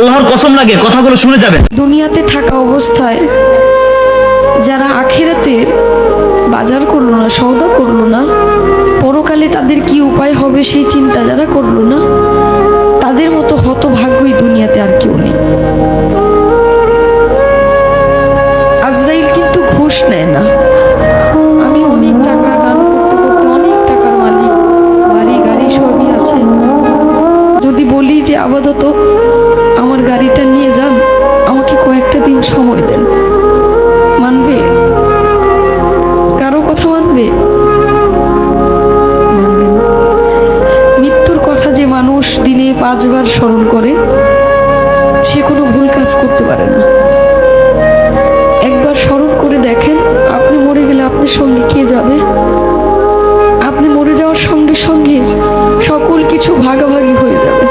আল্লাহর কসম লাগে কথাগুলো শুনে যাবেন। দুনিয়াতে থাকা অবস্থায় যারা আখিরাতের বাজার করলো না, সওদা করলো না, পরকালে তাদের কি উপায় হবে সেই চিন্তা যারা করলো না, তাদের মতো হতভাগ্যই দুনিয়াতে আর কেউ নেই। আজরাইল কিন্তু ঘুষ নেয় না। আমি অনেক টাকা গান করতে করতে অনেক টাকার মালিক, বাড়ি গাড়ি সবই আছে, যদি বলি যে আপাতত আমার গাড়িটা নিয়ে যান, আমাকে কয়েকটা দিন সময় দেন, মানবে? কারো কথা মানবে? মানবে না। মৃত্যুর কথা যে মানুষ দিনে 5 বার স্মরণ করে, সে কোনো ভুল কাজ করতে পারে না। একবার স্মরণ করে দেখেন, আপনি মরে গেলে আপনার সঙ্গে কে যাবে? আপনি মরে যাওয়ার সঙ্গে সঙ্গে সকল কিছু ভাগাভাগি হয়ে যাবে।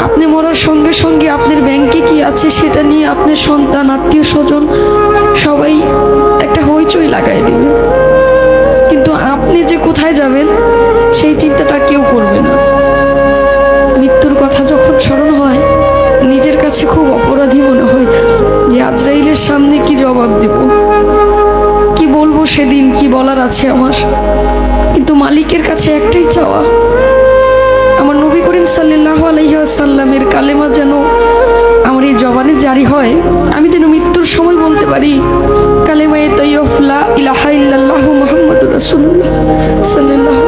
আপনি মরার সঙ্গে সঙ্গে আপনার ব্যাংকে কি আছে সেটা নিয়ে আপনার সন্তান, আত্মীয় স্বজন সবাই একটা হইচই লাগাই দিবে, কিন্তু আপনি যে কোথায় যাবেন সেই চিন্তাটা কেউ করবে না। মৃত্যুর কথা যখন স্মরণ হয়, নিজের কাছে খুব অপরাধী মনে হয় যে আজরাইলের সামনে কি জবাব দেব, কি বলবো সেদিন, কি বলার আছে আমার। কিন্তু মালিকের কাছে একটাই চাওয়া, আমার নবী করিম সাল্লাল্লাহু আলাইহি ওয়াসাল্লামের কালেমা যেন আমার এই জবানে জারি হয়, আমি যেন মৃত্যুর সময় বলতে পারি কালেমায়ে তাইয়্যিবা লা ইলাহা ইল্লাল্লাহু মুহাম্মাদুর রাসূলুল্লাহ সাল্লাল্লাহু